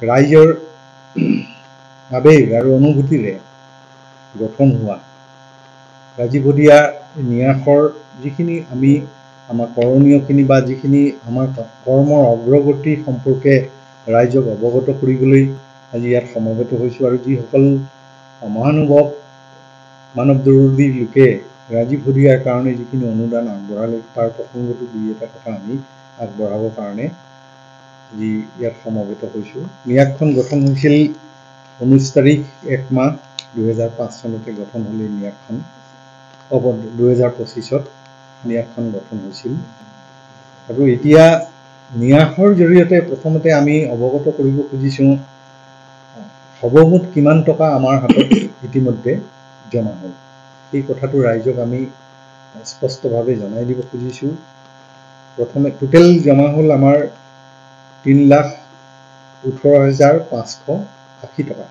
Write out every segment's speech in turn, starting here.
ৰাইজৰ আবেগ আৰু অনুভূতিৰে গঠন হোৱা ৰাজীৱদীয়া ন্যাসৰ যিখিনি আমি আমাৰ কৰণীয়খিনি বা যিখিনি আমাৰ কৰ্মৰ অগ্ৰগতি সম্পৰ্কে ৰাইজক অৱগত কৰিবলৈ আজি ইয়াত সমবেত হৈছোঁ। আৰু যিসকল মহানুভৱ মানৱদৰ্দী লোকে ৰাজীৱদীয়াৰ কাৰণে যিখিনি অনুদান আগবঢ়ালে তাৰ প্ৰসংগতো দুই এটা কথা আমি আগবঢ়াবৰ কাৰণে আজি ইয়াত সমবেত হৈছোঁ। ন্যাসখন গঠন হৈছিল 19 তাৰিখ 1 মাহ 2005 চনতে গঠন হ'ল। এই ন্যাসখন 2025ত ন্যাসখন গঠন হৈছিল। আৰু এতিয়া ন্যাসৰ জৰিয়তে প্ৰথমতে আমি অৱগত কৰিব খুজিছোঁ সৰ্বমুঠ কিমান টকা আমাৰ হাতত ইতিমধ্যে জমা হ'ল। এই কথাটো ৰাইজক আমি স্পষ্টভাৱে জনাই দিব খুজিছোঁ। প্ৰথমে টোটেল জমা হ'ল আমাৰ 3,18,580 টকা।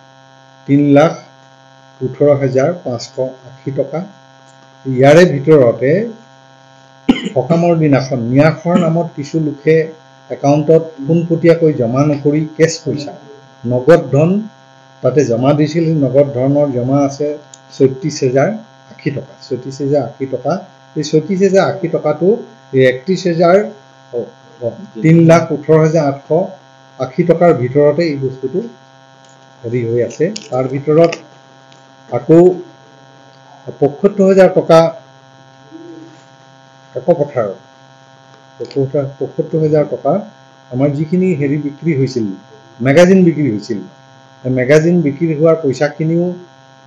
3,18,580 টকা। ইয়াৰে ভিতৰতে সকামৰ দিনাখন ন্যাসৰ নামত কিছু লোকে একাউণ্টত পোনপটীয়াকৈ জমা নকৰি কেছ পইচা নগদ ধন তাতে জমা দিছিল। নগদ ধনৰ জমা আছে 34,080 টকা। 34,080 টকা। এই 34,080 টকাটো এই 3,18,880 টকাৰ ভিতৰতে এই বস্তুটো হেৰি হৈ আছে। তাৰ ভিতৰত আকৌ 75,000 টকা কাকপথাৰত 75,000 টকা আমাৰ যিখিনি হেৰি বিক্ৰী হৈছিল, মেগাজিন বিক্ৰী হৈছিল, মেগাজিন বিক্ৰী হোৱাৰ পইচাখিনিও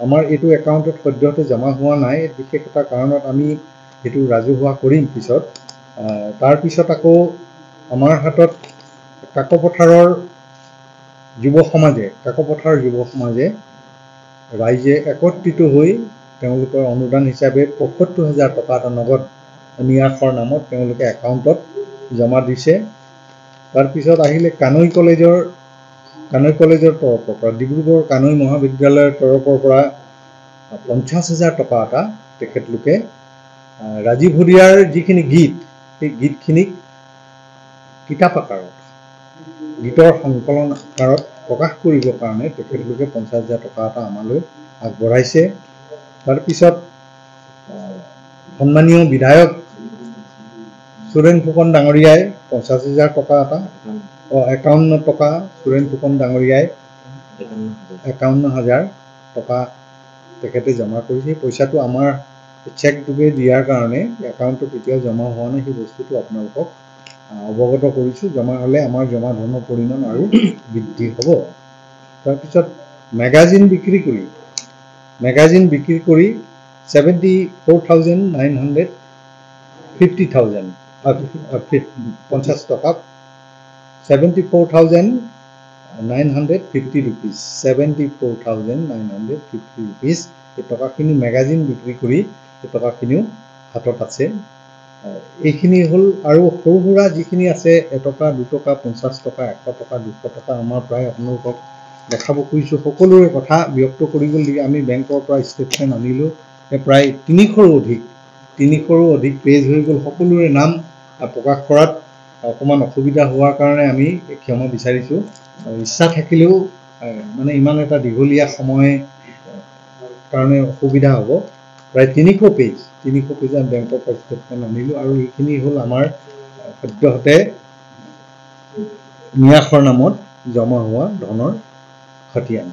আমাৰ এইটো একাউণ্টত সদ্যহতে জমা হোৱা নাই। বিশেষ এটা কাৰণত আমি সেইটো ৰাজহুৱা কৰিম পিছত। তাৰপিছত আকৌ আমাৰ হাতত কাকপথাৰৰ যুৱ সমাজে ৰাইজে একত্ৰিত হৈ তেওঁলোকৰ অনুদান হিচাপে 75,000 টকা এটা নগদ ন্যাসৰ নামত তেওঁলোকে একাউণ্টত জমা দিছে। তাৰপিছত আহিলে কানৈ কলেজৰ তৰফৰ পৰা, ডিব্ৰুগড় কানৈ মহাবিদ্যালয়ৰ তৰফৰ পৰা 50,000 টকা এটা তেখেতলোকে ৰাজীৱদীয়াৰ যিখিনি গীত, সেই গীতখিনিক কিতাপ আকাৰত, গীতৰ সংকলন আকাৰত প্ৰকাশ কৰিবৰ কাৰণে তেখেতলোকে 50,000 টকা এটা আমালৈ আগবঢ়াইছে। তাৰপিছত সন্মানীয় বিধায়ক সুৰেন ফুকন ডাঙৰীয়াই 50,000 টকা এটা 51 টকা সুৰেন ফুকন ডাঙৰীয়াই 51,000 টকা তেখেতে জমা কৰিছে। পইচাটো আমাৰ চেক যোগে দিয়াৰ কাৰণে একাউণ্টত এতিয়াও জমা হোৱা নাই। সেই বস্তুটো আপোনালোকক অৱগত কৰিছোঁ। জমা হ'লে আমাৰ জমা ধনৰ পৰিমাণ আৰু বৃদ্ধি হ'ব। তাৰপিছত মেগাজিন বিক্ৰী কৰি 74,950 টকা 74,950 rupees 74,950 rupees এই টকাখিনি মেগাজিন বিক্ৰী কৰি এই টকাখিনিও হাতত আছে। এইখিনি হ'ল। আৰু সৰু সুৰা যিখিনি আছে 1 টকা 2 টকা 50 টকা 100 টকা 200 টকা আমাৰ প্ৰায় আপোনালোকক দেখাব খুজিছোঁ। সকলোৰে কথা ব্যক্ত কৰিবলৈ আমি বেংকৰ পৰা ষ্টেটমেণ্ট আনিলোঁ। প্ৰায় 300ৰো অধিক পেজ হৈ গ'ল। সকলোৰে নাম প্ৰকাশ কৰাত অকণমান অসুবিধা হোৱাৰ কাৰণে আমি ক্ষমা বিচাৰিছোঁ। ইচ্ছা থাকিলেও মানে ইমান এটা দীঘলীয়া সময় কাৰণে অসুবিধা হ'ব। প্ৰায় 300 পেজ বেংকৰ পৰা ষ্টেটমেণ্ট আনিলোঁ। আৰু এইখিনি হ'ল আমাৰ সদ্যহতে ন্যাসৰ নামত জমা হোৱা ধনৰ খতিয়ান।